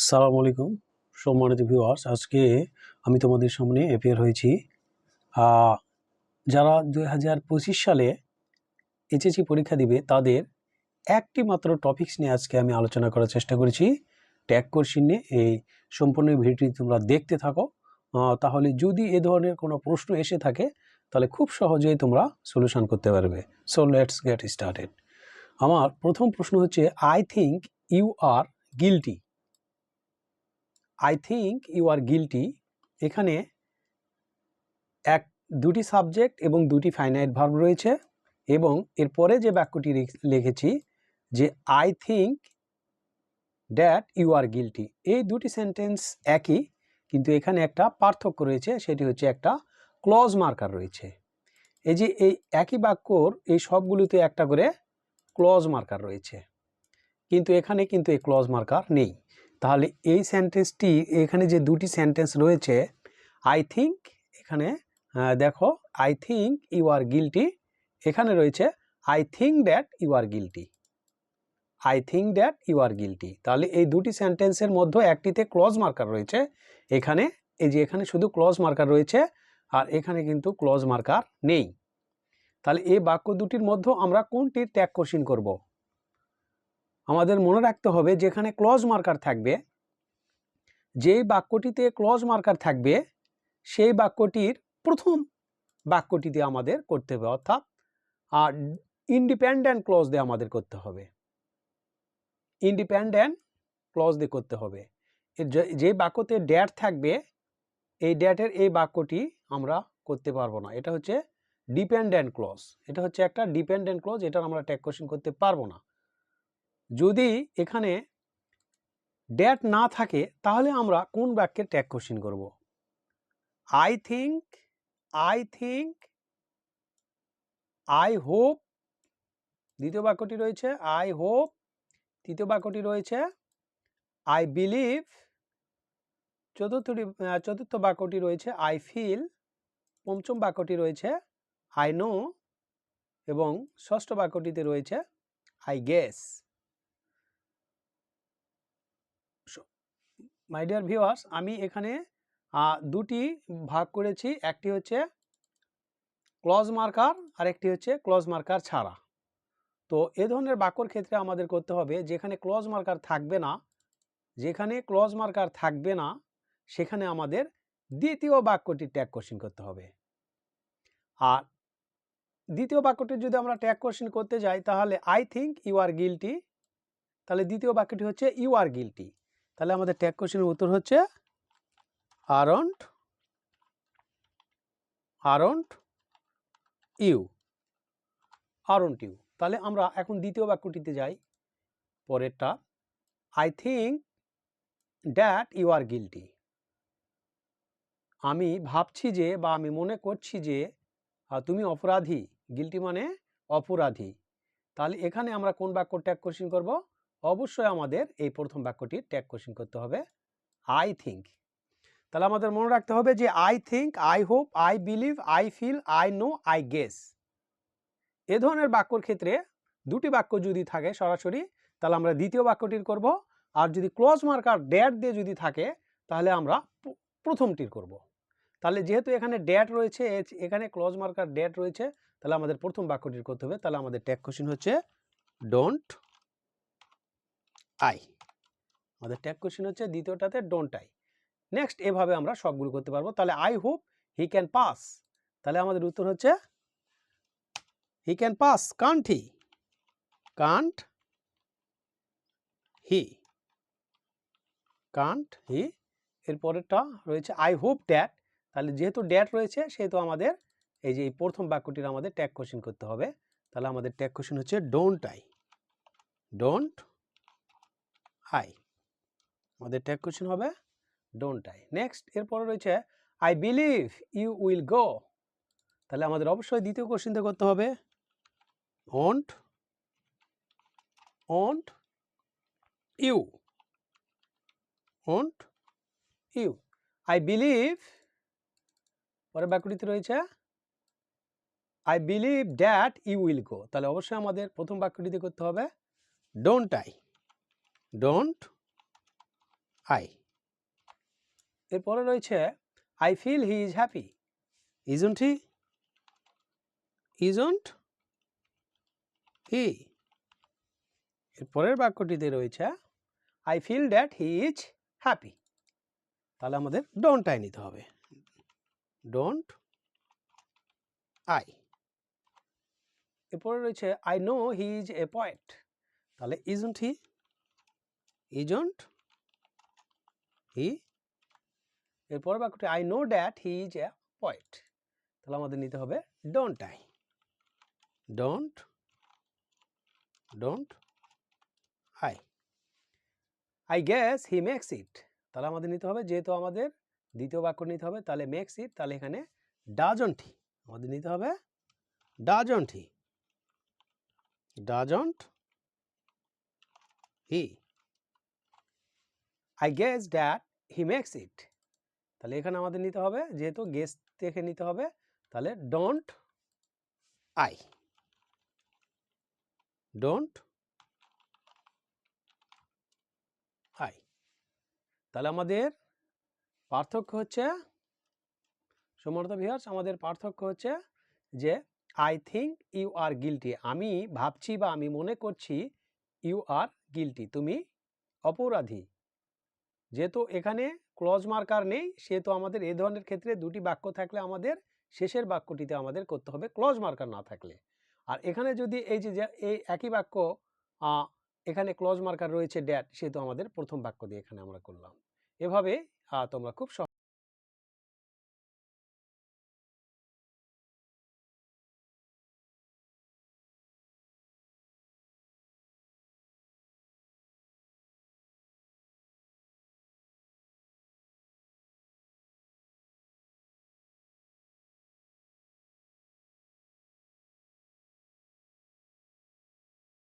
আসসালামু আলাইকুম সম্মানিত ভিউয়ার্স, আজকে আমি তোমাদের সামনে অ্যাপিয়ার হয়েছি। যারা 2025 সালে এইচএসসি পরীক্ষা দিবে তাদের একটি মাত্র টপিকস নিয়ে আজকে আমি আলোচনা করার চেষ্টা করেছি, ট্যাগ কোশ্চেন নিয়ে। এই সম্পূর্ণ ভিডিওটি তোমরা দেখতে থাকো, তাহলে যদি এ ধরনের কোনো প্রশ্ন এসে থাকে তাহলে খুব সহজেই তোমরা সলিউশন করতে পারবে। So let's get started. আমার প্রথম প্রশ্ন হচ্ছে, I think you are guilty. I think you are guilty, এখানে দুটি সাবজেক্ট এবং দুটি ফাইনাইট ভার্ব রয়েছে, এবং এরপরে যে বাক্যটি লিখেছি যে I think that you are guilty, এই দুটি সেন্টেন্স একই, কিন্তু এখানে একটা পার্থক্য রয়েছে, সেটি হচ্ছে একটা ক্লজ মার্কার রয়েছে। এই যে এই একই বাক্যর এই সবগুলোতে একটা করে ক্লজ মার্কার রয়েছে, কিন্তু এখানে কিন্তু এই ক্লজ মার্কার নেই। তাহলে এই সেন্টেন্সটি, এখানে যে দুটি সেন্টেন্স রয়েছে, আই থিঙ্ক, এখানে দেখো I think you are guilty, এখানে রয়েছে I think that you are guilty. I think that you are guilty, তাহলে এই দুটি সেন্টেন্সের মধ্যে একটিতে ক্লজ মার্কার রয়েছে, এখানে এই যে এখানে শুধু ক্লজ মার্কার রয়েছে, আর এখানে কিন্তু ক্লজ মার্কার নেই। তাহলে এই বাক্য দুটির মধ্যে আমরা কোনটির ট্যাগ কোশ্চেন করব? আমাদের মনে রাখতে হবে, যেখানে ক্লজ মার্কার থাকবে, যেই বাক্যটিতে ক্লজ মার্কার থাকবে সেই বাক্যটির প্রথম বাক্যটিতে আমাদের করতে হবে, অর্থাৎ ইন্ডিপেন্ডেন্ট ক্লজ দিয়ে আমাদের করতে হবে, ইন্ডিপেন্ডেন্ট ক্লজ দিয়ে করতে হবে। যে বাক্যতে ড্যাট থাকবে, এই ড্যাটের এই বাক্যটি আমরা করতে পারবো না, এটা হচ্ছে ডিপেন্ডেন্ট ক্লজ, এটা হচ্ছে একটা ডিপেন্ডেন্ট ক্লজ, এটার আমরা ট্যাগ কোশ্চেন করতে পারবো না। যদি এখানে ড্যাট না থাকে তাহলে আমরা কোন বাক্যের ট্যাগ কোশ্চেন করব? I think, I think, I hope, দ্বিতীয় বাক্যটি রয়েছে আই হোপ, তৃতীয় বাক্যটি রয়েছে আই বিলিভ, চতুর্থ বাক্যটি রয়েছে আই ফিল, পঞ্চম বাক্যটি রয়েছে আই নো, এবং ষষ্ঠ বাক্যটিতে রয়েছে I guess. My dear viewers, আমি এখানে দুটি ভাগ করেছি, একটি হচ্ছে ক্লজ মার্কার আর একটি হচ্ছে ক্লজ মার্কার ছাড়া। তো এ ধরনের বাক্যর ক্ষেত্রে আমাদের করতে হবে, যেখানে ক্লজ মার্কার থাকবে না, যেখানে ক্লজ মার্কার থাকবে না সেখানে আমাদের দ্বিতীয় বাক্যটি ট্যাগ কোশ্চেন করতে হবে। আর দ্বিতীয় বাক্যটি যদি আমরা ট্যাগ কোশ্চেন করতে যাই তাহলে I think you are guilty, তাহলে দ্বিতীয় বাক্যটি হচ্ছে ইউ আর গিলটি, তাহলে আমাদের ট্যাগ কোশ্চেনের উত্তর হচ্ছে aren't, aren't you, aren't you. তাহলে আমরা এখন দ্বিতীয় বাক্যটিতে যাই, পরেরটা, I think that you are guilty, আমি ভাবছি যে, বা আমি মনে করছি যে তুমি অপরাধী, গিলটি মানে অপরাধী। তাহলে এখানে আমরা কোন বাক্য ট্যাগ কোশ্চেন করব? অবশ্যই আমাদের এই প্রথম বাক্যটি ট্যাগ কোশ্চেন করতে হবে, আই থিঙ্ক। তাহলে আমাদের মনে রাখতে হবে যে I think, I hope, I believe, I feel, I know, I guess, এ ধরনের বাক্যর ক্ষেত্রে দুটি বাক্য যদি থাকে সরাসরি, তাহলে আমরা দ্বিতীয় বাক্যটির করব, আর যদি ক্লজ মার্কার ড্যাট দিয়ে যদি থাকে তাহলে আমরা প্রথমটির করব। তাহলে যেহেতু এখানে ড্যাট রয়েছে, এখানে ক্লজ মার্কার ড্যাট রয়েছে, তাহলে আমাদের প্রথম বাক্যটির করতে হবে। তাহলে আমাদের ট্যাগ কোশ্চেন হচ্ছে ডোন্ট আই, আমাদের ট্যাগ কোশ্চেন হচ্ছে দ্বিতীয়টাতে ডোন্ট আই। নেক্সট এভাবে আমরা সবগুলো করতে পারবো। তাহলে I hope he can pass, তাহলে আমাদের উত্তর হচ্ছে he can pass, can't he, can't he, can't he. এরপরেরটা রয়েছে আই হোপ ড্যাট, তাহলে যেহেতু ড্যাট রয়েছে সেহেতু আমাদের এই যে এই প্রথম বাক্যটির আমাদের ট্যাগ কোশ্চেন করতে হবে। তাহলে আমাদের ট্যাগ কোশ্চেন হচ্ছে ডোন্ট আই, ডোন্ট আই, আমাদের ট্যাগ কোশ্চেন হবে ডোন্ট আই। নেক্সট এরপরে রয়েছে I believe you will go, তাহলে আমাদের অবশ্যই দ্বিতীয় কোশ্চেনটা করতে হবে won't, won't you, won't you. I believe, পরের বাক্যটিতে রয়েছে I believe that you will go, তাহলে অবশ্যই আমাদের প্রথম বাক্যটিতে করতে হবে ডোন্ট আই, ডোন্ট আই। এরপরে রয়েছে I feel he is happy, isn't he, isn't he. এর পরের বাক্যটিতে রয়েছে I feel that he is happy, তাহলে আমাদের ডোন্ট আই নিতে হবে, ডোন্ট আই। এরপরে রয়েছে I know he is a poet, তাহলে ইজন্ট হি, ইজন্ট হি। এরপরের বাক্যটি I know that he is a poet, তাহলে আমাদের নিতে হবে don't I, don't I. I guess he makes it, তাহলে আমাদের নিতে হবে, যেহেতু আমাদের দ্বিতীয় বাক্য নিতে হবে, তাহলে মেক্স ইট, তাহলে এখানে ডাজন্ট হি আমাদের নিতে হবে, doesn't he, doesn't he. I guess that he makes it, তাহলে এখানে আমাদের নিতে হবে, যেহেতু গেস থেকে নিতে হবে, তাহলে ডোন্ট আই, ডোন্ট আই। তাহলে আমাদের পার্থক্য হচ্ছে, সম্মানিত ভিউয়ার্স, আমাদের পার্থক্য হচ্ছে যে I think you are guilty, আমি ভাবছি বা আমি মনে করছি, ইউ আর গিলটি, তুমি অপরাধী। যেহেতু এখানে ক্লজ মার্কার নেই, সেহেতু আমাদের এই ধরনের ক্ষেত্রে দুটি বাক্য থাকলে আমাদের শেষের বাক্যটিতে আমাদের করতে হবে ক্লজ মার্কার না থাকলে। আর এখানে যদি এই যে এই একই বাক্য এখানে ক্লজ মার্কার রয়েছে ড্যাট, সেহেতু আমাদের প্রথম বাক্য দিয়ে এখানে আমরা করলাম। এভাবে তোমরা খুব